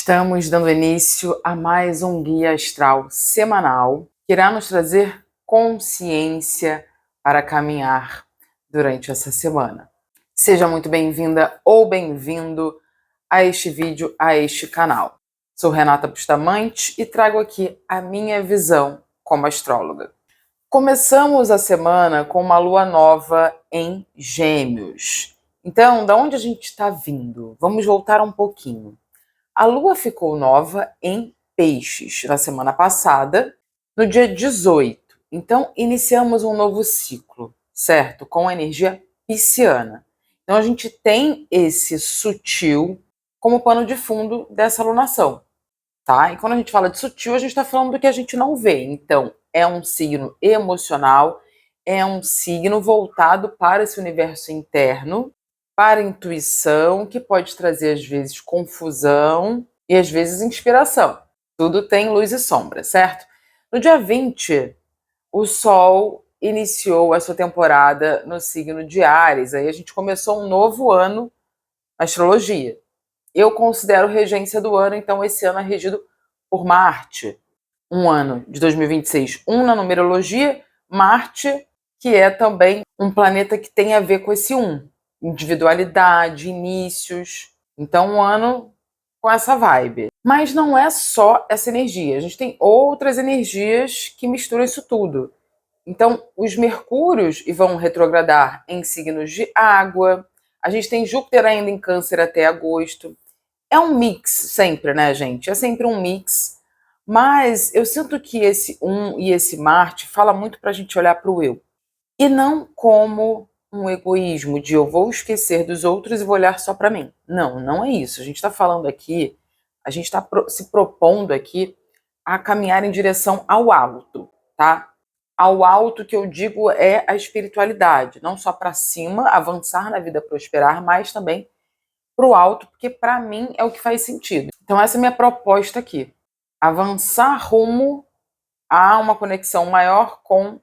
Estamos dando início a mais um guia astral semanal que irá nos trazer consciência para caminhar durante essa semana. Seja muito bem-vinda ou bem-vindo a este vídeo, a este canal. Sou Renata Bustamante e trago aqui a minha visão como astróloga. Começamos a semana com uma lua nova em Gêmeos. Então, da onde a gente está vindo? Vamos voltar um pouquinho. A lua ficou nova em Peixes na semana passada, no dia 18. Então, iniciamos um novo ciclo, certo? Com a energia pisciana. Então, a gente tem esse sutil como pano de fundo dessa alunação, tá? E quando a gente fala de sutil, a gente está falando do que a gente não vê. Então, é um signo emocional, é um signo voltado para esse universo interno, para a intuição, que pode trazer às vezes confusão e às vezes inspiração. Tudo tem luz e sombra, certo? No dia 20, o Sol iniciou a sua temporada no signo de Áries. Aí a gente começou um novo ano na astrologia. Eu considero regência do ano, então esse ano é regido por Marte. Um ano de 2026, na numerologia, Marte, que é também um planeta que tem a ver com esse individualidade, inícios. Então, um ano com essa vibe. Mas não é só essa energia. A gente tem outras energias que misturam isso tudo. Então, os Mercúrios vão retrogradar em signos de água. A gente tem Júpiter ainda em Câncer até agosto. É um mix sempre, né, gente? É sempre um mix. Mas eu sinto que esse e esse Marte fala muito pra gente olhar para o eu. E não como um egoísmo de eu vou esquecer dos outros e vou olhar só para mim. Não, não é isso. A gente está falando aqui, a gente está se propondo aqui a caminhar em direção ao alto, tá? Ao alto que eu digo é a espiritualidade, não só para cima, avançar na vida, prosperar, mas também para o alto, porque para mim é o que faz sentido. Então essa é a minha proposta aqui. Avançar rumo a uma conexão maior com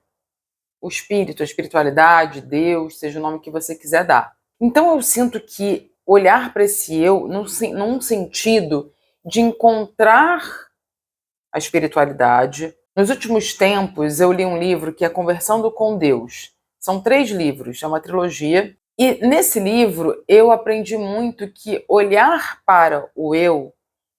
o espírito, a espiritualidade, Deus, seja o nome que você quiser dar. Então eu sinto que olhar para esse eu num sentido de encontrar a espiritualidade. Nos últimos tempos eu li um livro que é Conversando com Deus. São 3 livros, é uma trilogia. E nesse livro eu aprendi muito que olhar para o eu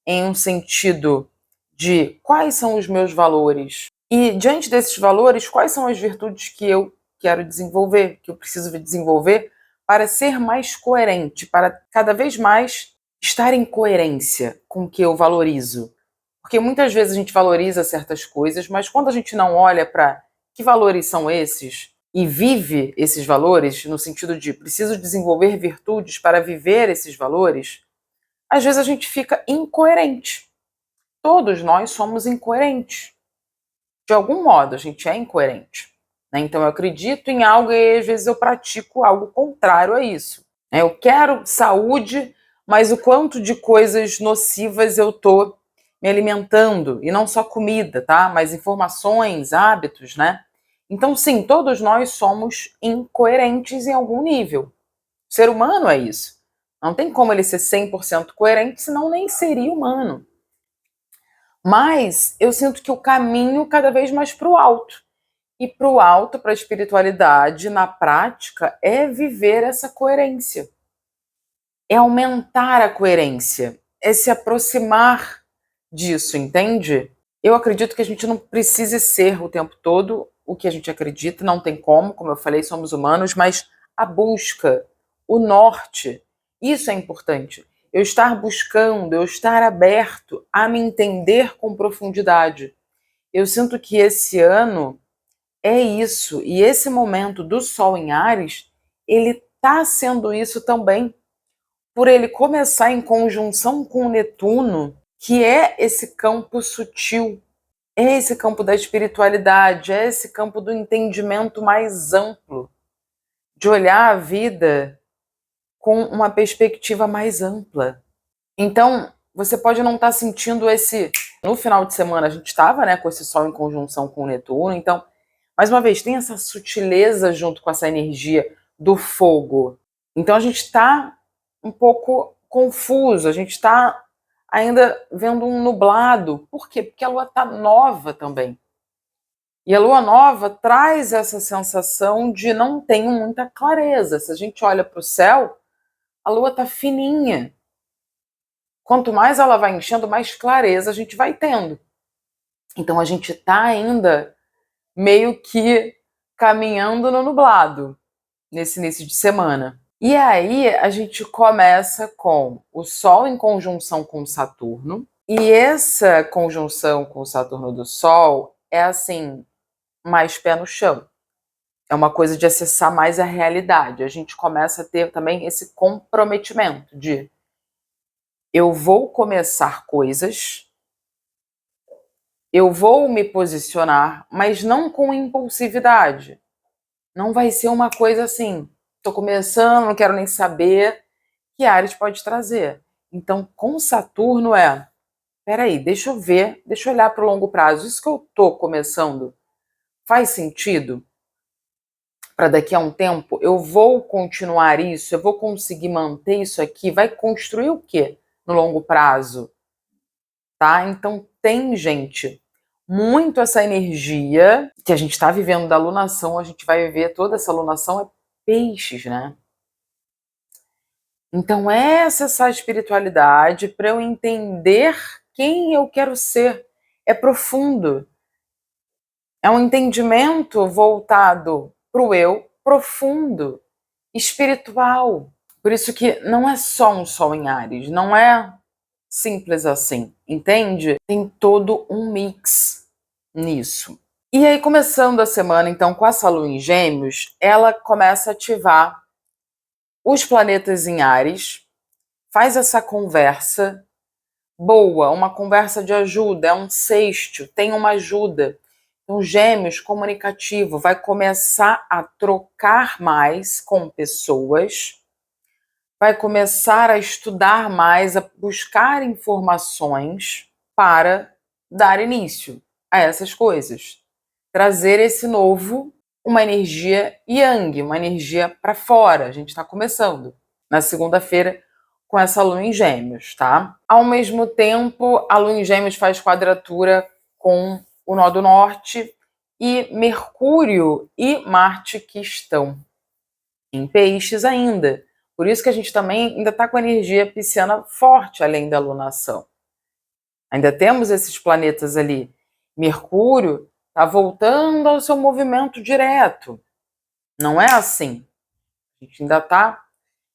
em um sentido de quais são os meus valores, e diante desses valores, quais são as virtudes que eu quero desenvolver, que eu preciso desenvolver para ser mais coerente, para cada vez mais estar em coerência com o que eu valorizo. Porque muitas vezes a gente valoriza certas coisas, mas quando a gente não olha para que valores são esses e vive esses valores, no sentido de preciso desenvolver virtudes para viver esses valores, às vezes a gente fica incoerente. Todos nós somos incoerentes. De algum modo, a gente é incoerente. Né? Então, eu acredito em algo e às vezes eu pratico algo contrário a isso. Eu quero saúde, mas o quanto de coisas nocivas eu estou me alimentando, e não só comida, tá? Mas informações, hábitos, né? Então, sim, todos nós somos incoerentes em algum nível. O ser humano é isso. Não tem como ele ser 100% coerente, senão nem seria humano. Mas eu sinto que o caminho cada vez mais para o alto. E para o alto, para a espiritualidade, na prática, é viver essa coerência. É aumentar a coerência. É se aproximar disso, entende? Eu acredito que a gente não precise ser o tempo todo o que a gente acredita, não tem como eu falei, somos humanos, mas a busca, o norte, isso é importante. Eu estar buscando, eu estar aberto a me entender com profundidade. Eu sinto que esse ano é isso, e esse momento do Sol em Áries, ele está sendo isso também, por ele começar em conjunção com o Netuno, que é esse campo sutil, é esse campo da espiritualidade, é esse campo do entendimento mais amplo, de olhar a vida com uma perspectiva mais ampla. Então, você pode não estar sentindo esse... No final de semana a gente estava, né, com esse Sol em conjunção com o Netuno, então, mais uma vez, tem essa sutileza junto com essa energia do fogo. Então a gente está um pouco confuso, a gente está ainda vendo um nublado. Por quê? Porque a lua está nova também. E a lua nova traz essa sensação de não tenho muita clareza. Se a gente olha para o céu, a lua está fininha. Quanto mais ela vai enchendo, mais clareza a gente vai tendo. Então a gente está ainda meio que caminhando no nublado nesse início de semana. E aí a gente começa com o Sol em conjunção com Saturno. E essa conjunção com o Saturno do Sol é assim, mais pé no chão. É uma coisa de acessar mais a realidade. A gente começa a ter também esse comprometimento de eu vou começar coisas, eu vou me posicionar, mas não com impulsividade. Não vai ser uma coisa assim, tô começando, não quero nem saber, que Áries pode trazer. Então, com Saturno peraí, deixa eu ver, deixa eu olhar para o longo prazo. Isso que eu tô começando faz sentido? Para daqui a um tempo, eu vou continuar isso, eu vou conseguir manter isso aqui, vai construir o quê no longo prazo? Tá? Então tem, gente, muito essa energia que a gente está vivendo da alunação, a gente vai viver toda essa alunação é peixes, né? Então essa espiritualidade para eu entender quem eu quero ser é profundo. É um entendimento voltado para o eu profundo, espiritual. Por isso que não é só um sol em Áries, não é simples assim, entende? Tem todo um mix nisso. E aí, começando a semana, então, com essa lua em Gêmeos, ela começa a ativar os planetas em Áries, faz essa conversa boa, uma conversa de ajuda, é um sexto, tem uma ajuda. Então, Gêmeos comunicativo vai começar a trocar mais com pessoas, vai começar a estudar mais, a buscar informações para dar início a essas coisas. Trazer esse novo, uma energia yang, uma energia para fora. A gente está começando na segunda-feira com essa lua em Gêmeos, tá? Ao mesmo tempo, a lua em Gêmeos faz quadratura com o nó do norte e Mercúrio e Marte que estão em Peixes ainda. Por isso que a gente também ainda está com a energia pisciana forte, além da alunação. Ainda temos esses planetas ali. Mercúrio está voltando ao seu movimento direto. Não é assim. A gente ainda está...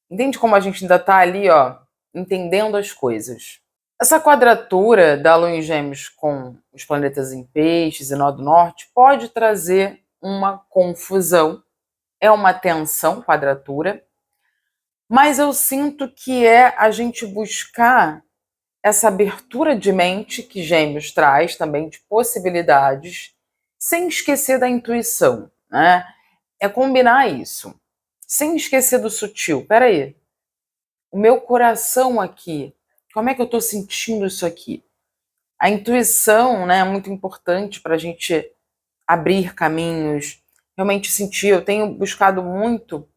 Entende como a gente ainda está ali, ó, entendendo as coisas. Essa quadratura da Lua em Gêmeos com os planetas em Peixes e Nó do Norte pode trazer uma confusão. É uma tensão, quadratura, mas eu sinto que é a gente buscar essa abertura de mente que Gêmeos traz também de possibilidades, sem esquecer da intuição, né? É combinar isso, sem esquecer do sutil. Peraí, o meu coração aqui, como é que eu estou sentindo isso aqui? A intuição, né, é muito importante para a gente abrir caminhos, realmente sentir. Eu tenho buscado muito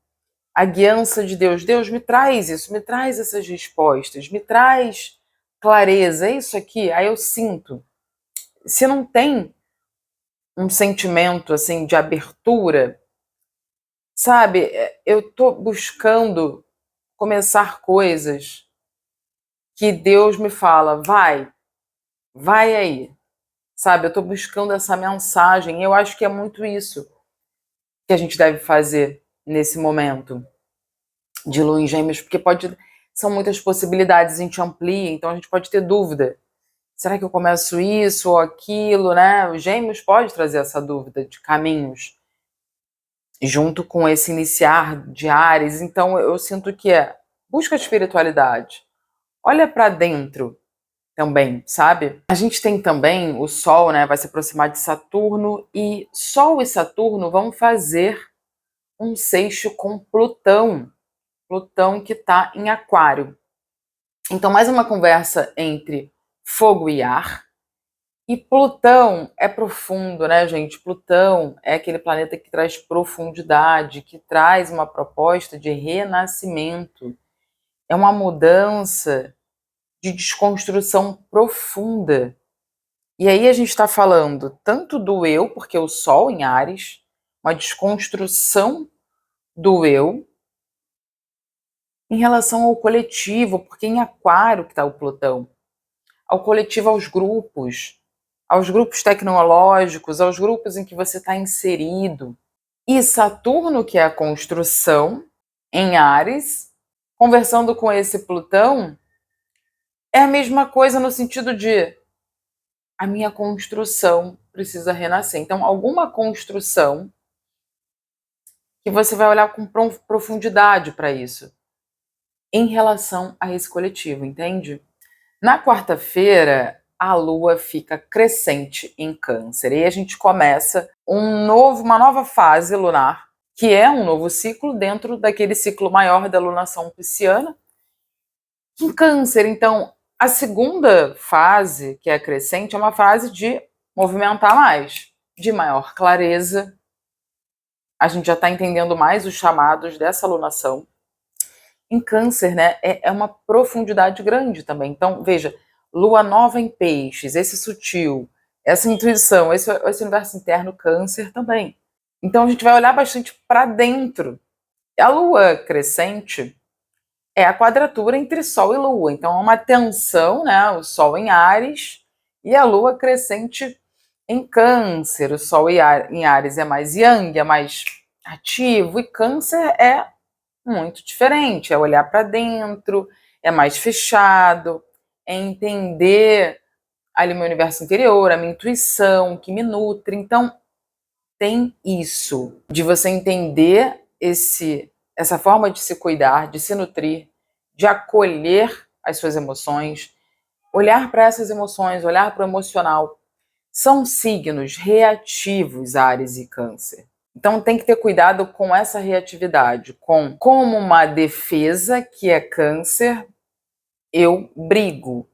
a guiança de Deus. Deus, me traz isso, me traz essas respostas, me traz clareza, é isso aqui. Aí eu sinto. Se não tem um sentimento assim de abertura, sabe? Eu tô buscando começar coisas que Deus me fala, vai aí, sabe? Eu tô buscando essa mensagem. Eu acho que é muito isso que a gente deve fazer nesse momento de lua em Gêmeos, porque são muitas possibilidades, a gente amplia, então a gente pode ter dúvida. Será que eu começo isso ou aquilo, né? Os Gêmeos pode trazer essa dúvida de caminhos junto com esse iniciar de Áries. Então eu sinto que busca a espiritualidade. Olha para dentro também, sabe? A gente tem também o Sol, né? Vai se aproximar de Saturno e Sol e Saturno vão fazer um sexto com Plutão. Plutão que está em Aquário. Então, mais uma conversa entre fogo e ar. E Plutão é profundo, né, gente? Plutão é aquele planeta que traz profundidade, que traz uma proposta de renascimento. É uma mudança de desconstrução profunda. E aí a gente está falando tanto do eu, porque o Sol em Áries, uma desconstrução do eu, em relação ao coletivo, porque em Aquário que está o Plutão, ao coletivo, aos grupos tecnológicos, aos grupos em que você está inserido. E Saturno, que é a construção, em Áries, conversando com esse Plutão, é a mesma coisa no sentido de a minha construção precisa renascer. Então, alguma construção que você vai olhar com profundidade para isso, em relação a esse coletivo, entende? Na quarta-feira, a Lua fica crescente em Câncer. E aí a gente começa uma nova fase lunar, que é um novo ciclo dentro daquele ciclo maior da lunação pisciana. Em Câncer, então, a segunda fase, que é a crescente, é uma fase de movimentar mais, de maior clareza. A gente já está entendendo mais os chamados dessa lunação. Em Câncer, né, é uma profundidade grande também. Então, veja, Lua nova em Peixes, esse sutil, essa intuição, esse universo interno, Câncer também. Então, a gente vai olhar bastante para dentro. A Lua crescente é a quadratura entre Sol e Lua. Então, é uma tensão, né? O Sol em Áries e a Lua crescente em Câncer. O Sol em Áries é mais yang, é mais ativo, e Câncer é muito diferente, é olhar para dentro, é mais fechado, é entender ali meu universo interior, a minha intuição, que me nutre. Então, tem isso, de você entender essa forma de se cuidar, de se nutrir, de acolher as suas emoções, olhar para essas emoções, olhar para o emocional. São signos reativos, Áries e Câncer. Então tem que ter cuidado com essa reatividade, como uma defesa, que é Câncer, eu brigo.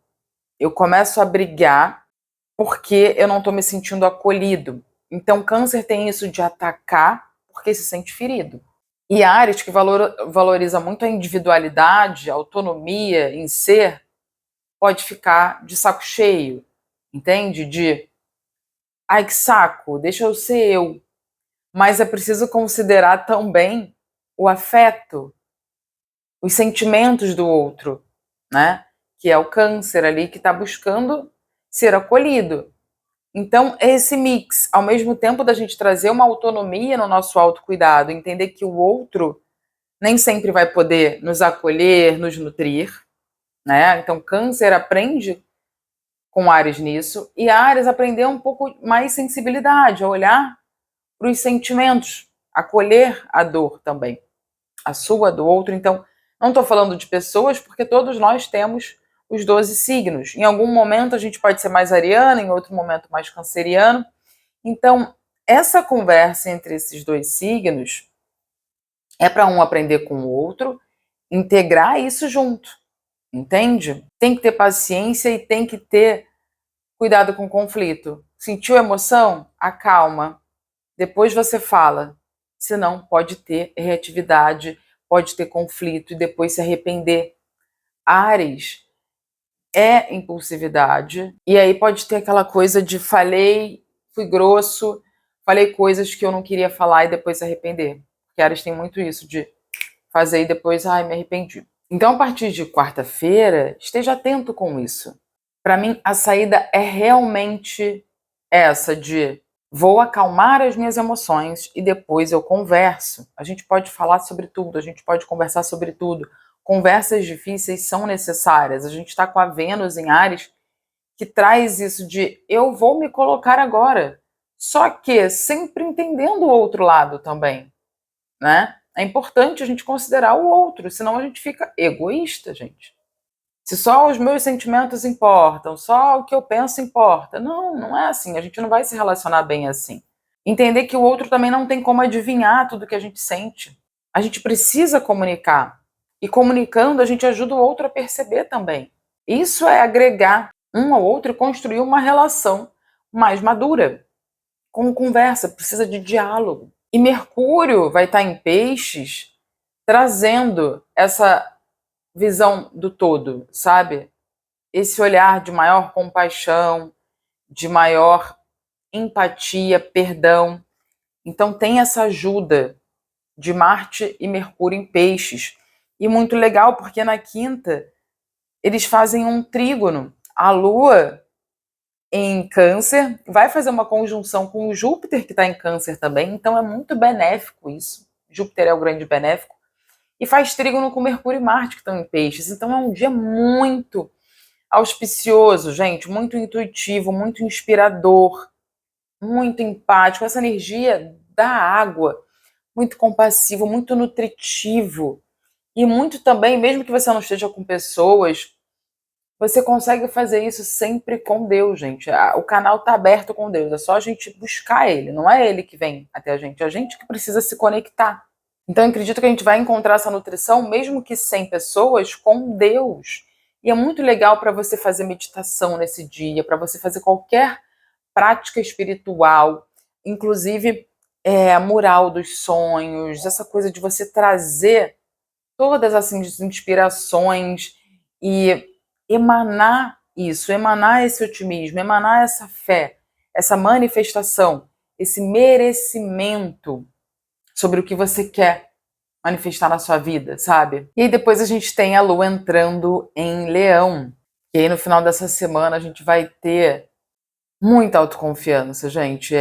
Eu começo a brigar porque eu não estou me sentindo acolhido. Então Câncer tem isso de atacar porque se sente ferido. E Áries, que valoriza muito a individualidade, a autonomia em ser, pode ficar de saco cheio, entende? De, ai que saco, deixa eu ser eu. Mas é preciso considerar também o afeto, os sentimentos do outro, né? Que é o Câncer ali que está buscando ser acolhido. Então, esse mix, ao mesmo tempo da gente trazer uma autonomia no nosso autocuidado, entender que o outro nem sempre vai poder nos acolher, nos nutrir, né? Então, Câncer aprende com Áries nisso, e Áries aprendeu um pouco mais sensibilidade, a olhar para os sentimentos, acolher a dor também, a sua, do outro. Então, não estou falando de pessoas, porque todos nós temos os 12 signos. Em algum momento a gente pode ser mais ariano, em outro momento mais canceriano. Então, essa conversa entre esses dois signos é para um aprender com o outro, integrar isso junto, entende? Tem que ter paciência e tem que ter cuidado com o conflito. Sentiu emoção? Acalma. Depois você fala, senão pode ter reatividade, pode ter conflito e depois se arrepender. Áries é impulsividade, e aí pode ter aquela coisa de falei, fui grosso, falei coisas que eu não queria falar e depois se arrepender. Porque Áries tem muito isso de fazer e depois, ai, me arrependi. Então, a partir de quarta-feira, esteja atento com isso. Para mim, a saída é realmente essa de vou acalmar as minhas emoções e depois eu converso. A gente pode falar sobre tudo, a gente pode conversar sobre tudo. Conversas difíceis são necessárias. A gente está com a Vênus em Áries, que traz isso de eu vou me colocar agora. Só que sempre entendendo o outro lado também, né? É importante a gente considerar o outro, senão a gente fica egoísta, gente. Se só os meus sentimentos importam, só o que eu penso importa. Não, não é assim. A gente não vai se relacionar bem assim. Entender que o outro também não tem como adivinhar tudo que a gente sente. A gente precisa comunicar. E comunicando, a gente ajuda o outro a perceber também. Isso é agregar um ao outro e construir uma relação mais madura. Com conversa, precisa de diálogo. E Mercúrio vai estar em Peixes, trazendo essa visão do todo, sabe? esse olhar de maior compaixão, de maior empatia, perdão. Então tem essa ajuda de Marte e Mercúrio em Peixes. E muito legal, porque na quinta eles fazem um trígono. A Lua em Câncer vai fazer uma conjunção com o Júpiter, que está em Câncer também, então é muito benéfico isso. Júpiter é o grande benéfico. E faz trígono com Mercúrio e Marte, que estão em Peixes. Então é um dia muito auspicioso, gente, muito intuitivo, muito inspirador, muito empático, essa energia da água, muito compassivo, muito nutritivo. E muito também, mesmo que você não esteja com pessoas, você consegue fazer isso sempre com Deus, gente. O canal está aberto com Deus, é só a gente buscar Ele. Não é Ele que vem até a gente que precisa se conectar. Então eu acredito que a gente vai encontrar essa nutrição, mesmo que sem pessoas, com Deus. E é muito legal para você fazer meditação nesse dia, para você fazer qualquer prática espiritual, inclusive mural dos sonhos, essa coisa de você trazer todas assim, as inspirações e emanar isso, emanar esse otimismo, emanar essa fé, essa manifestação, esse merecimento sobre o que você quer manifestar na sua vida, sabe? E aí depois a gente tem a Lua entrando em Leão. E aí no final dessa semana a gente vai ter muita autoconfiança, gente.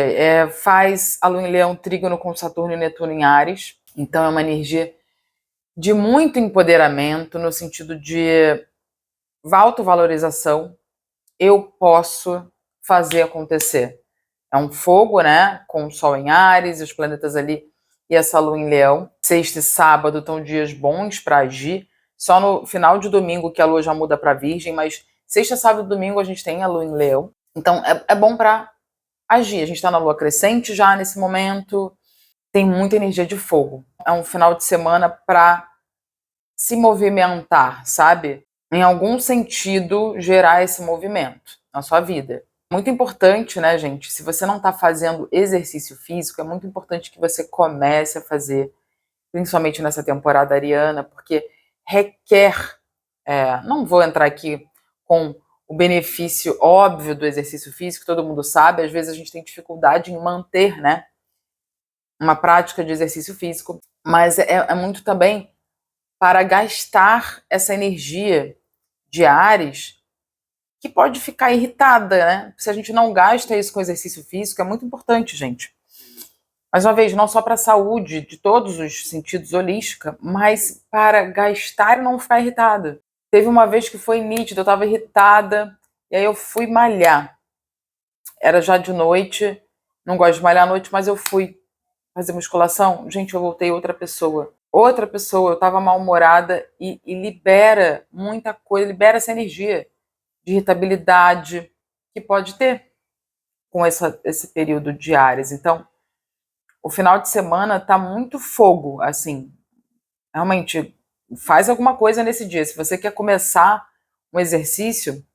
Faz a Lua em Leão trígono com Saturno e Netuno em Áries. Então é uma energia de muito empoderamento, no sentido de autovalorização. Eu posso fazer acontecer. É um fogo, né? Com o Sol em Áries, os planetas ali e essa Lua em Leão. Sexta e sábado estão dias bons para agir. Só no final de domingo que a Lua já muda para Virgem, mas sexta, sábado e domingo a gente tem a Lua em Leão. Então é bom para agir. A gente está na Lua crescente já nesse momento. Tem muita energia de fogo. É um final de semana para se movimentar, sabe? Em algum sentido, gerar esse movimento na sua vida. Muito importante, né, gente? Se você não está fazendo exercício físico, é muito importante que você comece a fazer, principalmente nessa temporada ariana, porque requer. Não vou entrar aqui com o benefício óbvio do exercício físico, todo mundo sabe, às vezes a gente tem dificuldade em manter, né, uma prática de exercício físico, mas é muito também para gastar essa energia de Áries, que pode ficar irritada, né? Se a gente não gasta isso com exercício físico, é muito importante, gente. Mais uma vez, não só para a saúde, de todos os sentidos holística, mas para gastar e não ficar irritada. Teve uma vez que foi nítido, eu estava irritada, e aí eu fui malhar. Era já de noite, não gosto de malhar à noite, mas eu fui fazer musculação. Gente, eu voltei outra pessoa. Outra pessoa, eu estava mal-humorada e libera muita coisa, libera essa energia de irritabilidade que pode ter com esse período de Áries. Então, o final de semana tá muito fogo, assim. Realmente, faz alguma coisa nesse dia. Se você quer começar um exercício,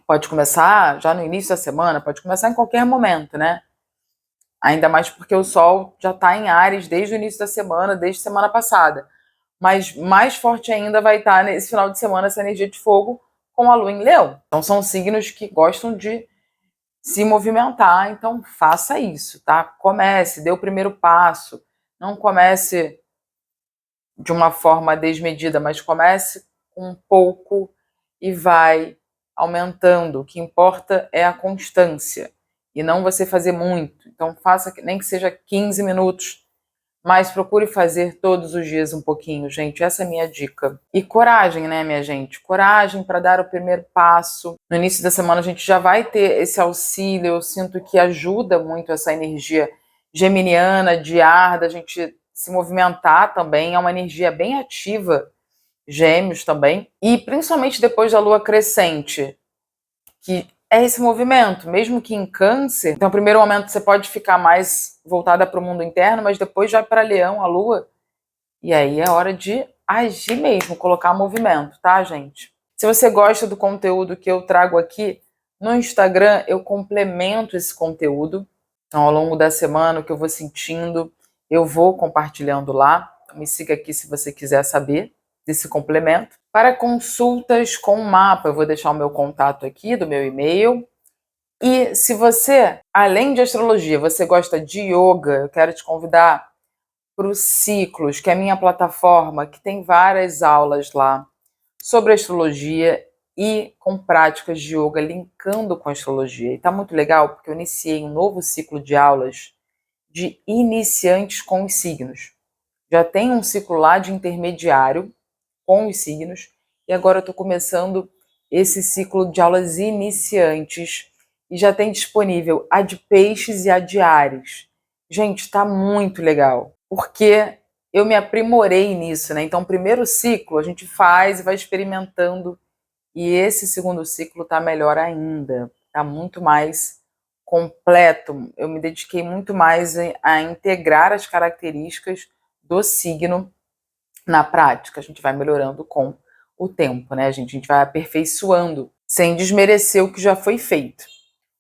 pode começar já no início da semana, pode começar em qualquer momento, né? Ainda mais porque o Sol já está em Áries desde o início da semana, desde semana passada. Mas mais forte ainda vai estar nesse final de semana essa energia de fogo com a Lua em Leão. Então são signos que gostam de se movimentar, então faça isso, tá? Comece, dê o primeiro passo. Não comece de uma forma desmedida, mas comece com um pouco e vai aumentando. O que importa é a constância e não você fazer muito. Então faça nem que seja 15 minutos, mas procure fazer todos os dias um pouquinho, gente. Essa é a minha dica. E coragem, né, minha gente? Coragem para dar o primeiro passo. No início da semana a gente já vai ter esse auxílio. Eu sinto que ajuda muito essa energia geminiana, de ar, da gente se movimentar também. É uma energia bem ativa, Gêmeos também. E principalmente depois da Lua crescente, que é esse movimento, mesmo que em Câncer. Então, no primeiro momento você pode ficar mais voltada para o mundo interno, mas depois vai para Leão, a Lua, e aí é hora de agir mesmo, colocar movimento, tá, gente? Se você gosta do conteúdo que eu trago aqui no Instagram, eu complemento esse conteúdo. Então, ao longo da semana, o que eu vou sentindo, eu vou compartilhando lá. Então, me siga aqui se você quiser saber desse complemento. Para consultas com o mapa, eu vou deixar o meu contato aqui do meu e-mail. E se você, além de astrologia, você gosta de yoga, eu quero te convidar para o Ciclos, que é a minha plataforma, que tem várias aulas lá sobre astrologia e com práticas de yoga linkando com a astrologia. E tá muito legal porque eu iniciei um novo ciclo de aulas de iniciantes com os signos. Já tem um ciclo lá de intermediário com os signos e agora eu estou começando esse ciclo de aulas iniciantes e já tem disponível a de peixes e a de Áries. Gente, tá muito legal, porque eu me aprimorei nisso, né? Então, o primeiro ciclo a gente faz e vai experimentando, e esse segundo ciclo tá melhor ainda, tá muito mais completo. Eu me dediquei muito mais a integrar as características do signo na prática. A gente vai melhorando com o tempo, né, gente? A gente vai aperfeiçoando, sem desmerecer o que já foi feito.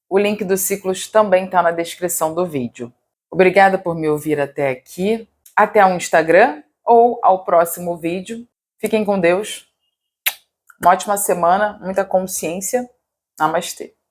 O link dos ciclos também está na descrição do vídeo. Obrigada por me ouvir até aqui. Até ao Instagram ou ao próximo vídeo. Fiquem com Deus. Uma ótima semana, muita consciência. Namastê.